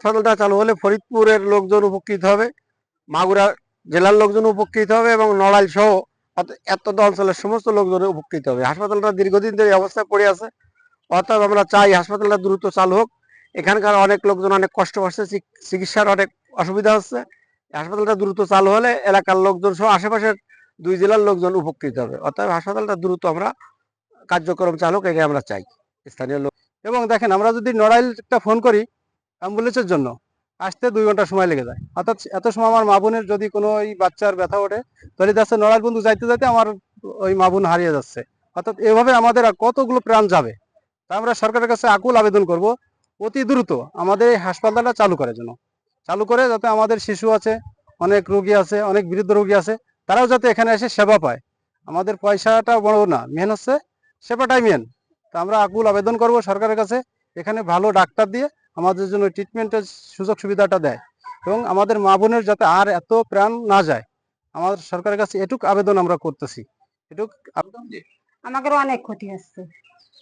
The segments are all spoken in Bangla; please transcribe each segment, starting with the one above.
হাসপাতালটা চালু হলে ফরিদপুরের লোকজন উপকৃত হবে, মাগুরা জেলার লোকজন উপকৃত হবে এবং নড়াইল সহ এতটা অঞ্চলের সমস্ত লোকজন উপকৃত হবে। হাসপাতালটা দীর্ঘদিন ধরে এই অবস্থায় পড়ে আছে, অর্থাৎ আমরা চাই হাসপাতালটা দ্রুত চালু হোক। এখানকার অনেক লোকজন অনেক কষ্ট পাচ্ছে, চিকিৎসার অনেক অসুবিধা হচ্ছে। হাসপাতালটা দ্রুত চালু হলে এলাকার লোকজন সহ আশেপাশের 2 জেলার লোকজন উপকৃত হবে। অর্থাৎ হাসপাতালটা দ্রুত আমরা কার্যক্রম চালুক, এটাই আমরা চাই স্থানীয় লোক। এবং দেখেন, আমরা যদি নড়াইলটা ফোন করি অ্যাম্বুলেন্সের জন্য, আসতে 2 ঘন্টা সময় লেগে যায়। অর্থাৎ এত সময় আমার মা বোনের যদি কোনো ওই বাচ্চার ব্যথা ওঠে, তাহলে যাচ্ছে নড়াইল বন্ধু যাইতে যাইতে আমার ওই মা বোন হারিয়ে যাচ্ছে। অর্থাৎ এভাবে আমাদের আর কতগুলো প্রাণ যাবে। তা আমরা সরকারের কাছে আকুল আবেদন করব, অতি দ্রুত আমাদের এই হাসপাতালটা চালু করার জন্য, চালু করে যাতে আমাদের শিশু আছে, অনেক রোগী আছে, অনেক বৃদ্ধ রোগী আছে, তারাও যাতে এখানে এসে সেবা পায়। আমাদের পয়সাটা বড় না, মেন হচ্ছে সেবাটাই মেন। তা আমরা আকুল আবেদন করব সরকারের কাছে, এখানে ভালো ডাক্তার দিয়ে আমাদের জন্য ট্রিটমেন্টের সুযোগ সুবিধাটা দেয় এবং আমাদের মা বোনের যাতে আর এত প্রাণ না যায়। আমাদের সরকারের কাছে এটুক আবেদন আমরা করতেছি। এটুক আমাদের অনেক ক্ষতি হচ্ছে।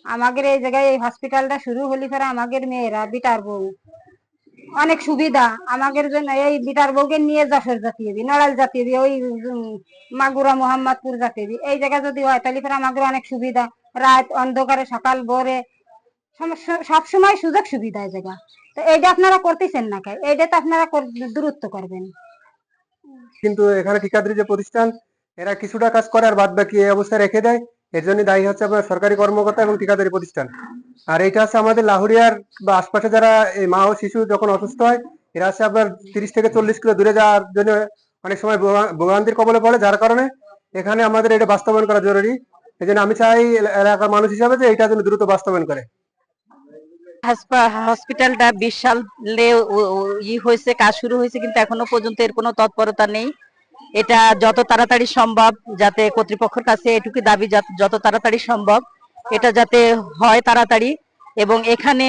আমাদের এই জায়গায় এই হসপিটালটা শুরু হলি পরে আমাদের মেয়েরা বিটার বউ অনেক সুবিধা। আমাদের জন্য এই বিটার বউকে নিয়ে যশোর জাতীয় দি, নড়াইল জাতীয় দি, ওই মাগুরা মোহাম্মদপুর জাতীয় দি, এই জায়গা যদি হয় তাহলে পরে আমাদের অনেক সুবিধা। রাত অন্ধকারে সকাল ভোরে সবসময় সুযোগ সুবিধা এই জায়গা। তো এইটা আপনারা করতেছেন না কেন? এইটা তো আপনারা দূরত্ব করবেন। কিন্তু এখানে ঠিকাদারি যে প্রতিষ্ঠান, এরা কিছুটা কাজ করে আর বাদ বাকি এই অবস্থায় রেখে দেয়। এর জন্য দায়ী হচ্ছে আপনার সরকারি কর্মকর্তা এবং ঠিকাদারি প্রতিষ্ঠান। আর এটা হচ্ছে আমাদের লাহুরিয়ার বা আশপাশে যারা এই মা ও শিশু যখন অসুস্থ হয়, এরা হচ্ছে আপনার 30 থেকে 40 কিলো দূরে যাওয়ার জন্য অনেক সময় ভোগান্তির কবলে পড়ে, যার কারণে এখানে আমাদের এটা বাস্তবায়ন করা জরুরি। এই জন্য আমি চাই এলাকার মানুষ হিসাবে যে এটা যেন দ্রুত বাস্তবায়ন করে। হসপিটালটা 20 সালে হয়েছে, কাজ শুরু হয়েছে, কিন্তু এখনো পর্যন্ত এর কোনো তৎপরতা নেই। এটা যত তাড়াতাড়ি সম্ভব, যাতে কর্তৃপক্ষের কাছে এটুকু দাবি যত তাড়াতাড়ি সম্ভব এটা যাতে হয় তাড়াতাড়ি। এবং এখানে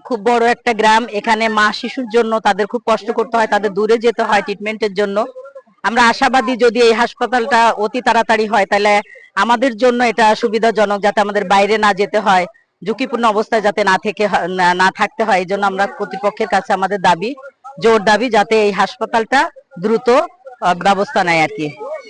খুব বড় একটা গ্রাম, এখানে মা শিশুর জন্য তাদের খুব কষ্ট করতে হয়, তাদের দূরে যেতে হয় ট্রিটমেন্টের জন্য। আমরা আশাবাদী যদি এই হাসপাতালটা অতি তাড়াতাড়ি হয় তাহলে আমাদের জন্য এটা সুবিধাজনক, যাতে আমাদের বাইরে না যেতে হয়, ঝুঁকিপূর্ণ অবস্থায় যাতে না থাকতে হয়। এই জন্য আমরা কর্তৃপক্ষের কাছে আমাদের দাবি, জোর দাবি, যাতে এই হাসপাতালটা দ্রুত ব্যবস্থা নেয় আর কি।